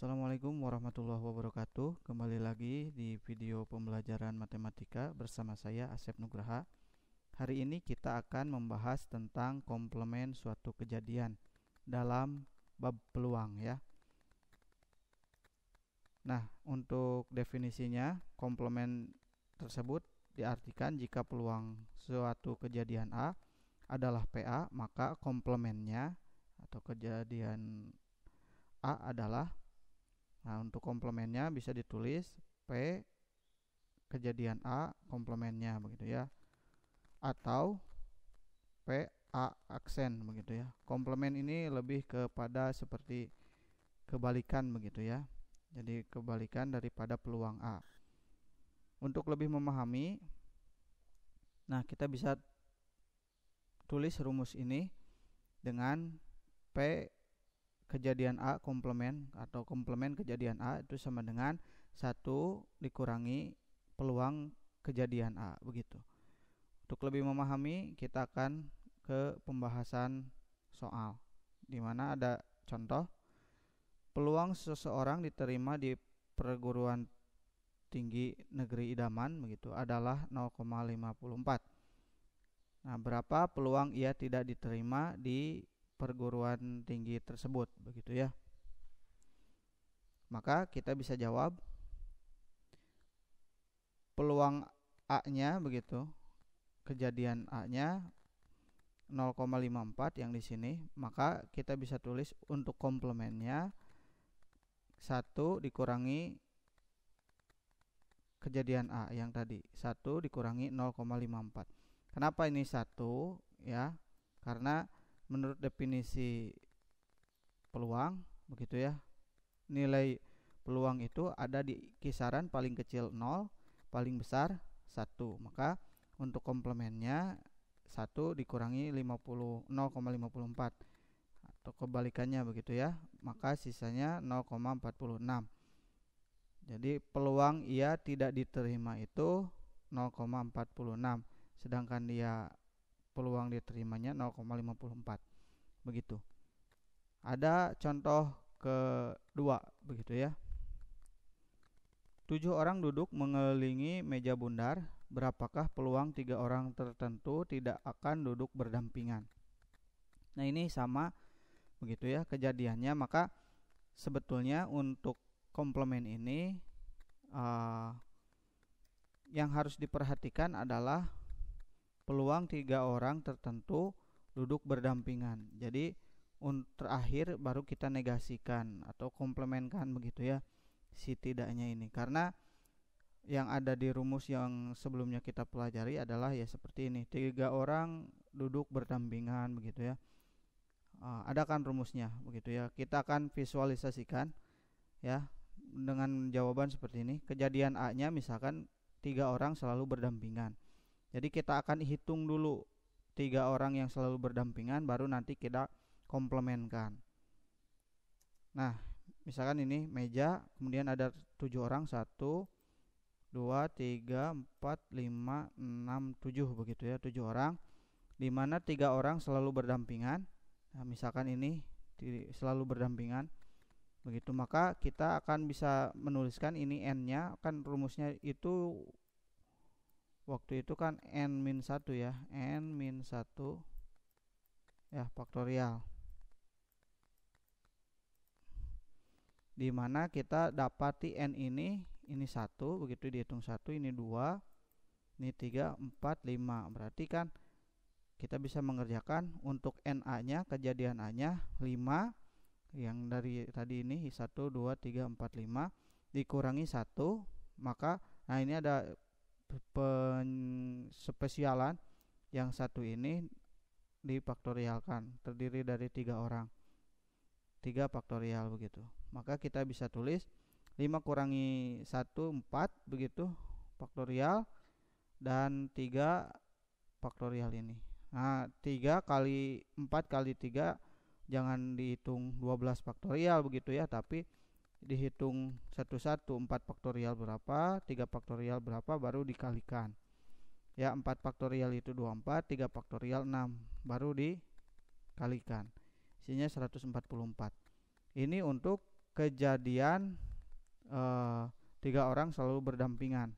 Assalamualaikum warahmatullahi wabarakatuh. Kembali lagi di video pembelajaran matematika bersama saya Asep Nugraha. Hari ini kita akan membahas tentang komplement suatu kejadian dalam bab peluang ya. Nah, untuk definisinya, komplement tersebut diartikan jika peluang suatu kejadian A adalah PA, maka komplementnya atau kejadian A adalah, nah, untuk komplementnya bisa ditulis P kejadian A komplementnya begitu ya, atau P A aksen begitu ya. Komplement ini lebih kepada seperti kebalikan begitu ya. Jadi kebalikan daripada peluang A. Untuk lebih memahami, nah kita bisa tulis rumus ini dengan P kejadian A komplement atau komplement kejadian A itu sama dengan 1 dikurangi peluang kejadian A begitu. Untuk lebih memahami, kita akan ke pembahasan soal di mana ada contoh peluang seseorang diterima di perguruan tinggi negeri idaman begitu adalah 0,54. Nah, berapa peluang ia tidak diterima di perguruan tinggi tersebut begitu ya. Maka kita bisa jawab peluang A-nya begitu, kejadian A-nya 0,54 yang di sini, maka kita bisa tulis untuk komplementnya 1 dikurangi kejadian A yang tadi, 1 dikurangi 0,54. Kenapa ini 1 ya? Karena menurut definisi peluang begitu ya, nilai peluang itu ada di kisaran paling kecil 0, paling besar 1. Maka untuk komplementnya 1 dikurangi 0,54 atau kebalikannya begitu ya, maka sisanya 0,46. Jadi peluang ia tidak diterima itu 0,46, sedangkan dia peluang diterimanya 0,54 begitu. Ada contoh kedua begitu ya. 7 orang duduk mengelilingi meja bundar, berapakah peluang 3 orang tertentu tidak akan duduk berdampingan? Nah, ini sama begitu ya kejadiannya. Maka sebetulnya untuk komplement ini yang harus diperhatikan adalah peluang 3 orang tertentu duduk berdampingan. Jadi terakhir baru kita negasikan atau komplementkan begitu ya si tidaknya ini. Karena yang ada di rumus yang sebelumnya kita pelajari adalah ya seperti ini, 3 orang duduk berdampingan begitu ya. Ada kan rumusnya begitu ya. Kita akan visualisasikan ya dengan jawaban seperti ini. Kejadian A-nya misalkan 3 orang selalu berdampingan. Jadi kita akan hitung dulu 3 orang yang selalu berdampingan, baru nanti kita komplementkan. Nah, misalkan ini meja, kemudian ada 7 orang, 1, 2, 3, 4, 5, 6, 7 begitu ya, 7 orang, di mana 3 orang selalu berdampingan. Nah, misalkan ini selalu berdampingan begitu, maka kita akan bisa menuliskan ini n-nya, kan rumusnya itu waktu itu kan n-1 ya, n-1 ya faktorial, dimana kita dapati n ini 1 begitu, dihitung 1, ini 2, ini 3, 4, 5. Berarti kan kita bisa mengerjakan untuk NA nya, kejadian A nya 5 yang dari tadi ini 1, 2, 3, 4, 5 dikurangi 1, maka nah ini ada spesialan yang 1 ini difaktorialkan, terdiri dari 3 orang, 3 faktorial begitu. Maka kita bisa tulis 5 kurangi 1, 4 begitu faktorial, dan 3 faktorial ini. Nah, 3 kali 4 kali 3 jangan dihitung 12 faktorial begitu ya, tapi dihitung satu-satu, 4 faktorial berapa, 3 faktorial berapa, baru dikalikan ya. 4 faktorial itu 24, 3 faktorial 6, baru dikalikan, isinya 144. Ini untuk kejadian 3 orang selalu berdampingan.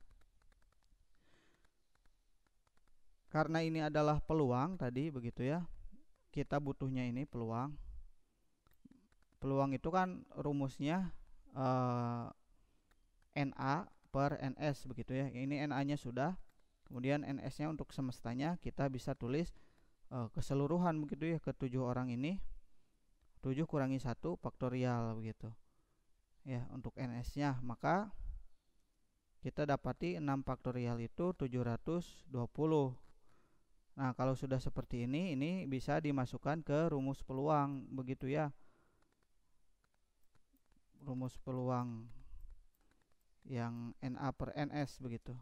Karena ini adalah peluang tadi begitu ya. Kita butuhnya ini peluang. Peluang itu kan rumusnya NA per NS begitu ya. Ini NA-nya sudah. Kemudian NS-nya untuk semestanya kita bisa tulis keseluruhan begitu ya, ke 7 orang ini 7 kurangi 1 faktorial begitu. Ya, untuk NS-nya maka kita dapati 6 faktorial itu 720. Nah, kalau sudah seperti ini bisa dimasukkan ke rumus peluang begitu ya. Rumus peluang yang NA per NS begitu.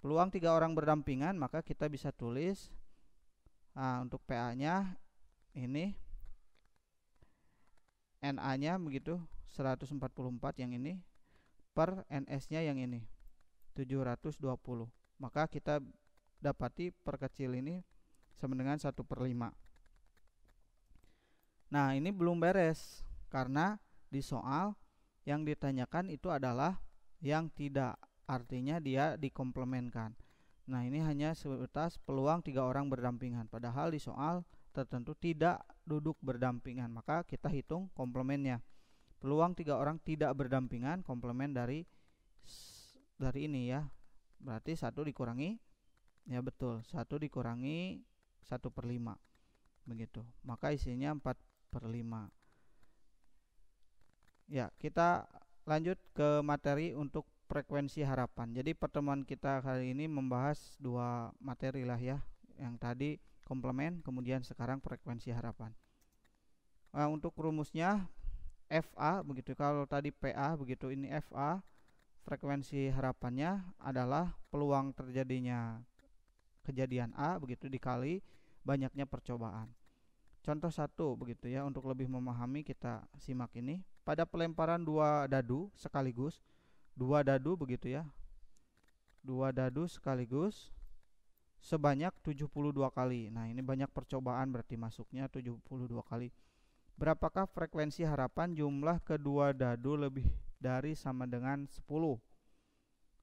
Peluang 3 orang berdampingan, maka kita bisa tulis untuk PA-nya ini NA-nya begitu 144 yang ini per NS-nya yang ini 720. Maka kita dapati perkecil ini sama dengan 1/5. Nah, ini belum beres karena di soal yang ditanyakan itu adalah yang tidak, artinya dia dikomplemenkan. Nah, ini hanya sebatas peluang 3 orang berdampingan, padahal di soal tertentu tidak duduk berdampingan, maka kita hitung komplemennya. Peluang 3 orang tidak berdampingan, komplemen dari ini ya, berarti 1 dikurangi, ya betul, 1 dikurangi 1/5 begitu, maka isinya 4/5. Ya, kita lanjut ke materi untuk frekuensi harapan. Jadi pertemuan kita kali ini membahas 2 materi lah ya, yang tadi komplemen, kemudian sekarang frekuensi harapan. Nah, untuk rumusnya FA begitu, kalau tadi PA begitu, ini FA, frekuensi harapannya adalah peluang terjadinya kejadian A begitu dikali banyaknya percobaan. Contoh 1 begitu ya, untuk lebih memahami kita simak ini. Pada pelemparan 2 dadu sekaligus, 2 dadu begitu ya, 2 dadu sekaligus sebanyak 72 kali. Nah, ini banyak percobaan berarti masuknya 72 kali. Berapakah frekuensi harapan jumlah kedua dadu lebih dari sama dengan 10?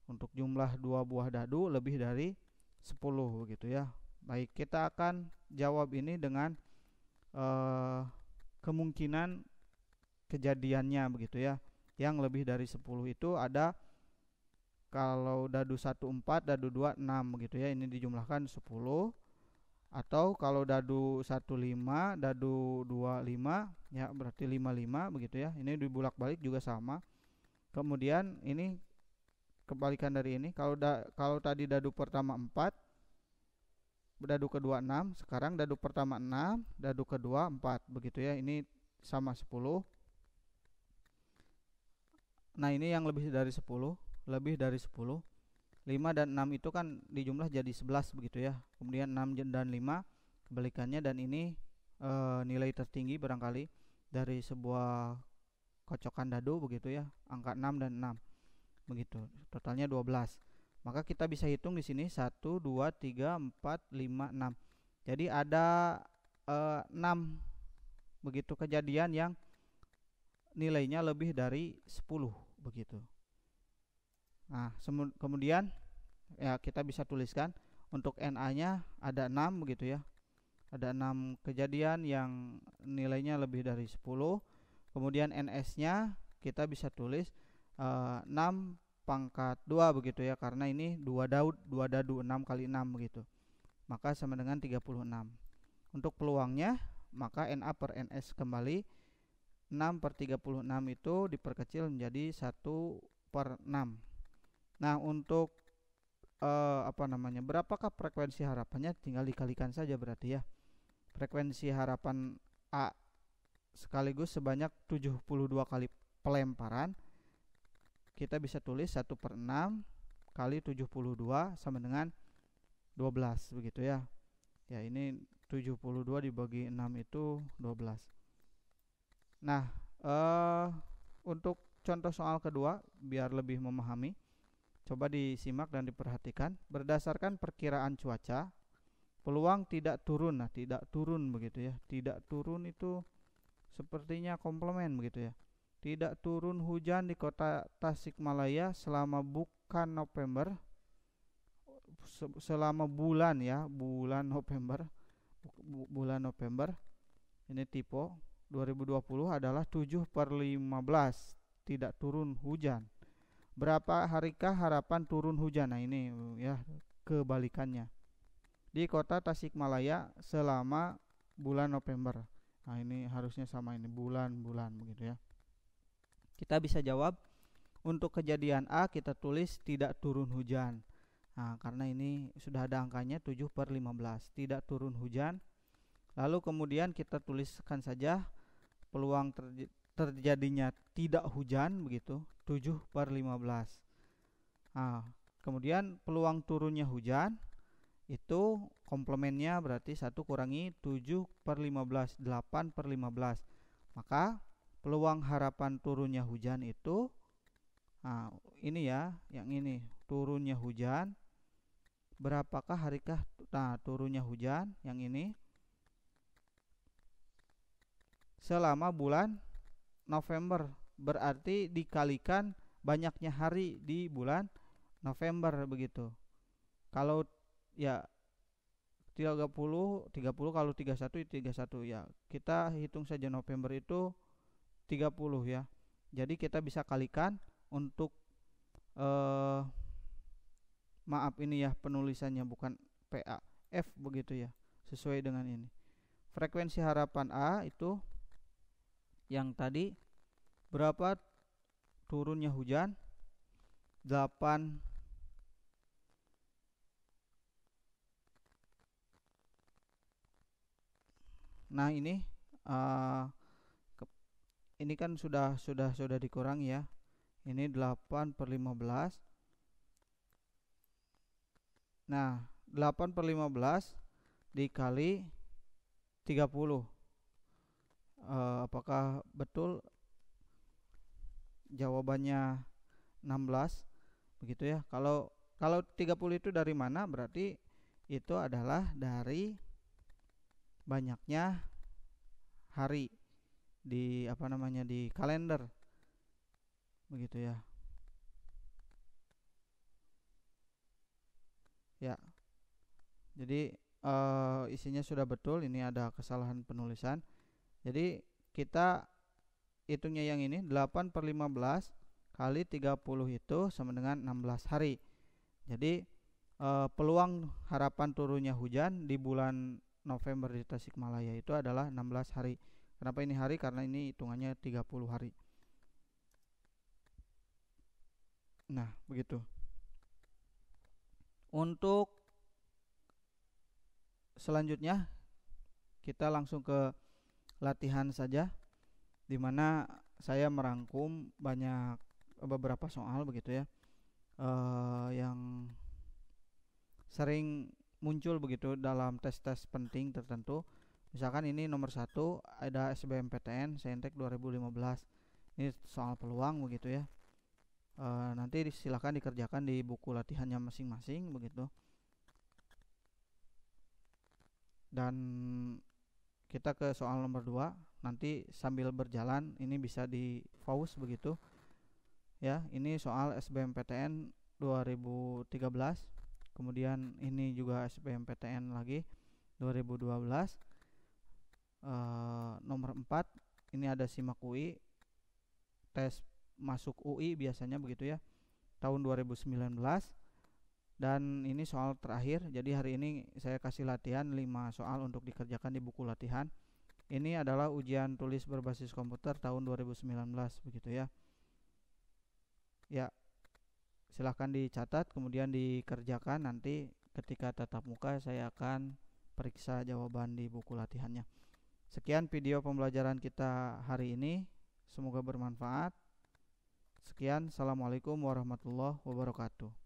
Untuk jumlah 2 buah dadu lebih dari 10 begitu ya. Baik, kita akan jawab ini dengan kemungkinan kejadiannya begitu ya. Yang lebih dari 10 itu ada, kalau dadu 1 4, dadu 2 6 begitu ya. Ini dijumlahkan 10. Atau kalau dadu 1 5, dadu 2 5 ya, berarti 5 begitu ya. Ini dibulak-balik juga sama. Kemudian ini kebalikan dari ini, kalau tadi dadu pertama 4, dadu kedua 6, sekarang dadu pertama 6, dadu kedua 4 begitu ya. Ini sama 10. Nah, ini yang lebih dari 10, 5 dan 6 itu kan dijumlah jadi 11 begitu ya. Kemudian 6 dan 5 kebalikannya, dan ini nilai tertinggi barangkali dari sebuah kocokan dadu begitu ya, angka 6 dan 6 begitu, totalnya 12. Maka kita bisa hitung di sini 1 2 3 4 5 6. Jadi ada 6 begitu kejadian yang nilainya lebih dari 10 begitu. Nah, kemudian ya kita bisa tuliskan untuk NA-nya ada 6 begitu ya. Ada 6 kejadian yang nilainya lebih dari 10. Kemudian NS-nya kita bisa tulis 6 pangkat 2 begitu ya, karena ini 2 dadu 6 kali 6 begitu. Maka sama dengan 36. Untuk peluangnya maka NA per NS kembali 6 per 36 itu diperkecil menjadi 1/6. Nah, untuk berapakah frekuensi harapannya, tinggal dikalikan saja berarti ya. Frekuensi harapan A sekaligus sebanyak 72 kali pelemparan, kita bisa tulis 1/6 kali 72 sama dengan 12 begitu ya. Ya, ini 72 dibagi 6 itu 12. Nah, untuk contoh soal kedua biar lebih memahami, coba disimak dan diperhatikan. Berdasarkan perkiraan cuaca, peluang tidak turun. Nah, tidak turun begitu ya. Tidak turun itu sepertinya komplemen begitu ya. Tidak turun hujan di kota Tasikmalaya selama bukan November, selama bulan ya, bulan November, bulan November. Ini tipe 2020 adalah 7/15 tidak turun hujan. Berapa harikah harapan turun hujan? Nah ini ya kebalikannya. Di kota Tasikmalaya selama bulan November. Nah ini harusnya sama, ini bulan-bulan begitu ya. Kita bisa jawab untuk kejadian A kita tulis tidak turun hujan. Nah karena ini sudah ada angkanya 7/15 tidak turun hujan. Lalu kemudian kita tuliskan saja peluang terjadinya tidak hujan begitu 7/15. Nah, kemudian peluang turunnya hujan itu komplemennya berarti 1 kurangi 7/15, 8/15. Maka peluang harapan turunnya hujan itu ini ya, yang ini turunnya hujan. Berapakah harikah turunnya hujan yang ini? Selama bulan November, berarti dikalikan banyaknya hari di bulan November begitu. Kalau ya 30 kalau 31 itu 31 ya. Kita hitung saja November itu 30 ya. Jadi kita bisa kalikan untuk maaf ini ya penulisannya bukan PA, F begitu ya. Sesuai dengan ini. Frekuensi harapan A itu yang tadi berapa turunnya hujan? 8. Nah ini ini kan sudah dikurangi ya. Ini 8/15. Nah 8/15 dikali 30. Apakah betul jawabannya 16 begitu ya? Kalau 30 itu dari mana? Berarti itu adalah dari banyaknya hari di di kalender begitu ya. Ya. Jadi isinya sudah betul, ini ada kesalahan penulisan. Jadi kita hitungnya yang ini 8/15 kali 30 itu sama dengan 16 hari. Jadi peluang harapan turunnya hujan di bulan November di Tasikmalaya itu adalah 16 hari. Kenapa ini hari? Karena ini hitungannya 30 hari. Nah, begitu. Untuk selanjutnya kita langsung ke latihan saja, di mana saya merangkum beberapa soal begitu ya, yang sering muncul begitu dalam tes-tes penting tertentu. Misalkan ini nomor 1 ada SBMPTN Saintek 2015. Ini soal peluang begitu ya. Nanti silakan dikerjakan di buku latihannya masing-masing begitu. Dan kita ke soal nomor 2. Nanti sambil berjalan ini bisa di pause begitu. Ya, ini soal SBMPTN 2013. Kemudian ini juga SBMPTN lagi 2012. Nomor 4 ini ada SIMAK UI, tes masuk UI biasanya begitu ya, tahun 2019. Dan ini soal terakhir. Jadi hari ini saya kasih latihan 5 soal untuk dikerjakan di buku latihan. Ini adalah ujian tulis berbasis komputer tahun 2019 begitu ya. Ya, silahkan dicatat kemudian dikerjakan. Nanti ketika tatap muka saya akan periksa jawaban di buku latihannya. Sekian video pembelajaran kita hari ini, semoga bermanfaat. Sekian, assalamualaikum warahmatullahi wabarakatuh.